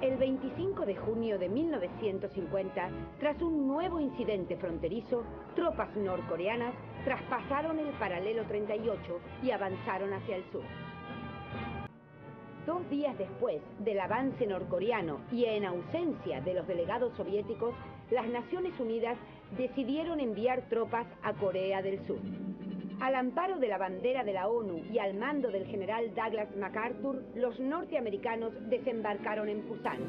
El 25 de junio de 1950, tras un nuevo incidente fronterizo, tropas norcoreanas traspasaron el paralelo 38 y avanzaron hacia el sur. 2 días después del avance norcoreano y en ausencia de los delegados soviéticos, las Naciones Unidas decidieron enviar tropas a Corea del Sur. Al amparo de la bandera de la ONU y al mando del general Douglas MacArthur, los norteamericanos desembarcaron en Pusan.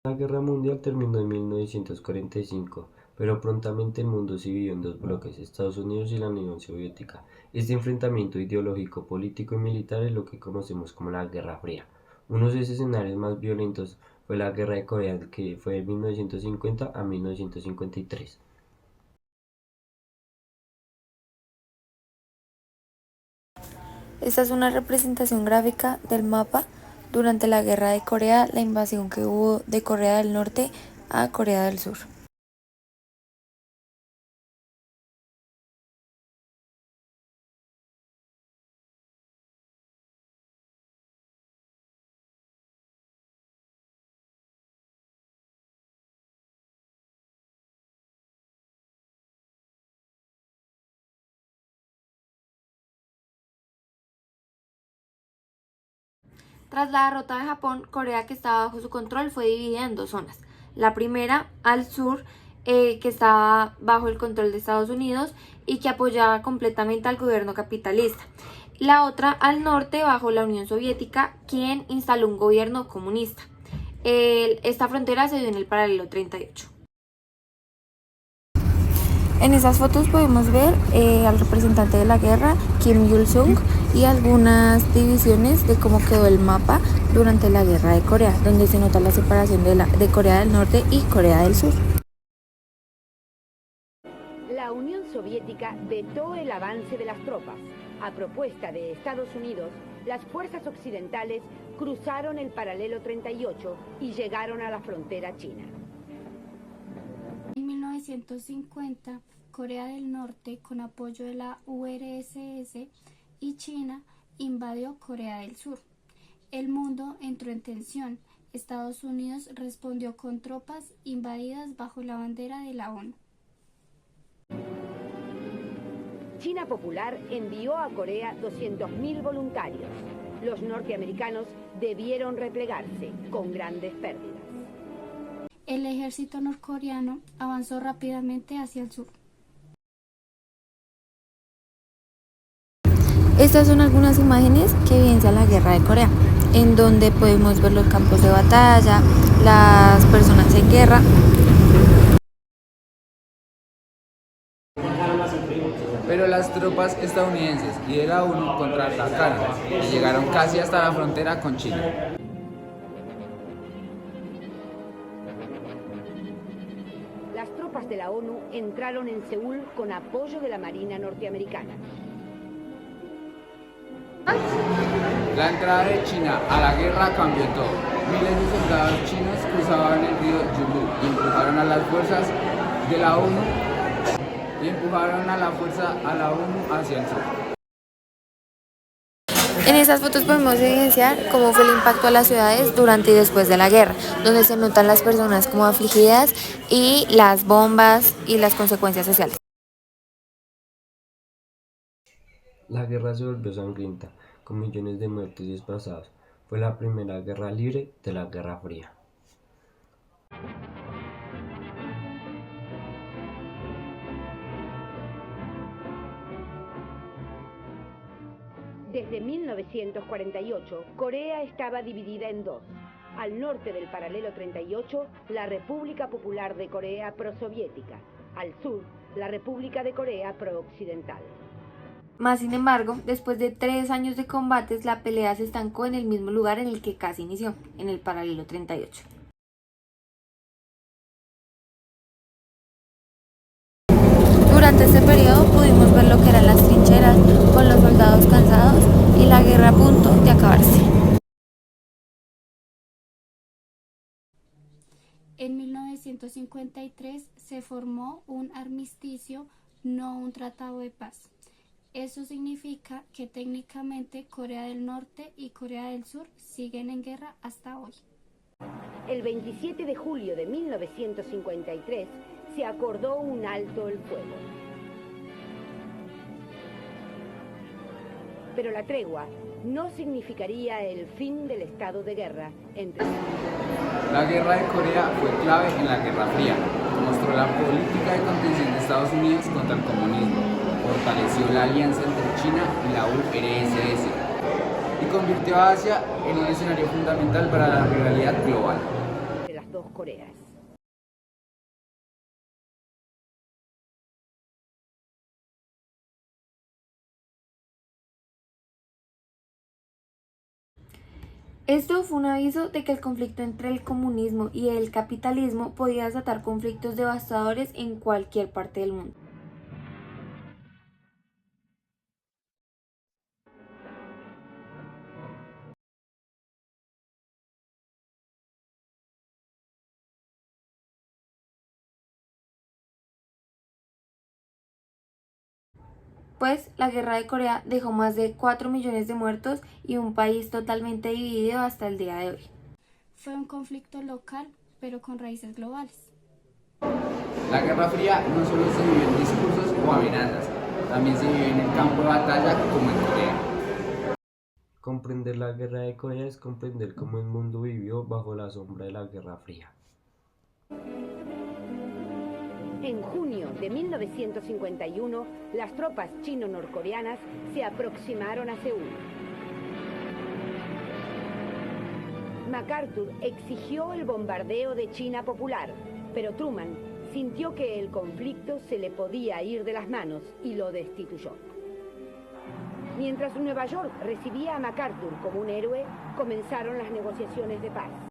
La Guerra Mundial terminó en 1945, pero prontamente el mundo se dividió en dos bloques, Estados Unidos y la Unión Soviética. Este enfrentamiento ideológico, político y militar es lo que conocemos como la Guerra Fría. Uno de sus escenarios más violentos fue la Guerra de Corea, que fue de 1950 a 1953. Esta es una representación gráfica del mapa durante la Guerra de Corea, la invasión que hubo de Corea del Norte a Corea del Sur. Tras la derrota de Japón, Corea, que estaba bajo su control, fue dividida en dos zonas. La primera, al sur, que estaba bajo el control de Estados Unidos y que apoyaba completamente al gobierno capitalista. La otra, al norte, bajo la Unión Soviética, quien instaló un gobierno comunista. Esta frontera se dio en el paralelo 38. En esas fotos podemos ver al representante de la guerra, Kim Il-sung, y algunas divisiones de cómo quedó el mapa durante la guerra de Corea, donde se nota la separación de Corea del Norte y Corea del Sur. La Unión Soviética vetó el avance de las tropas. A propuesta de Estados Unidos, las fuerzas occidentales cruzaron el paralelo 38 y llegaron a la frontera china. En 1950, Corea del Norte, con apoyo de la URSS y China, invadió Corea del Sur. El mundo entró en tensión. Estados Unidos respondió con tropas invadidas bajo la bandera de la ONU. China Popular envió a Corea 200.000 voluntarios. Los norteamericanos debieron replegarse con grandes pérdidas. El ejército norcoreano avanzó rápidamente hacia el sur. Estas son algunas imágenes que evidencian la guerra de Corea, en donde podemos ver los campos de batalla, las personas en guerra. Pero las tropas estadounidenses y de la ONU contraatacaron y llegaron casi hasta la frontera con China. Las tropas de la ONU entraron en Seúl con apoyo de la Marina norteamericana. La entrada de China a la guerra cambió todo. Miles de soldados chinos cruzaban el río Yulu y empujaron a las fuerzas de la ONU hacia el sur. En estas fotos podemos evidenciar cómo fue el impacto a las ciudades durante y después de la guerra, donde se notan las personas como afligidas y las bombas y las consecuencias sociales. La guerra se volvió sangrienta, con millones de muertos y desplazados. Fue la primera guerra libre de la Guerra Fría. Desde 1948, Corea estaba dividida en dos. Al norte del paralelo 38, la República Popular de Corea prosoviética. Al sur, la República de Corea prooccidental. Más sin embargo, después de 3 años de combates, la pelea se estancó en el mismo lugar en el que casi inició, en el paralelo 38. Durante este periodo pudimos ver lo que eran las trincheras, con los soldados cansados y la guerra a punto de acabarse. En 1953 se formó un armisticio, no un tratado de paz. Eso significa que técnicamente Corea del Norte y Corea del Sur siguen en guerra hasta hoy. El 27 de julio de 1953 se acordó un alto el fuego. Pero la tregua no significaría el fin del estado de guerra entre... La guerra de Corea fue clave en la Guerra Fría. Mostró la política de contención de Estados Unidos contra el comunismo, fortaleció la alianza entre China y la URSS y convirtió a Asia en un escenario fundamental para la rivalidad global de las dos Coreas. Esto fue un aviso de que el conflicto entre el comunismo y el capitalismo podía desatar conflictos devastadores en cualquier parte del mundo. Pues la guerra de Corea dejó más de 4 millones de muertos y un país totalmente dividido hasta el día de hoy. Fue un conflicto local, pero con raíces globales. La Guerra Fría no solo se vivió en discursos o amenazas, también se vivió en el campo de batalla como en Corea. Comprender la Guerra de Corea es comprender cómo el mundo vivió bajo la sombra de la Guerra Fría. En junio de 1951, las tropas chino-norcoreanas se aproximaron a Seúl. MacArthur exigió el bombardeo de China popular, pero Truman sintió que el conflicto se le podía ir de las manos y lo destituyó. Mientras Nueva York recibía a MacArthur como un héroe, comenzaron las negociaciones de paz.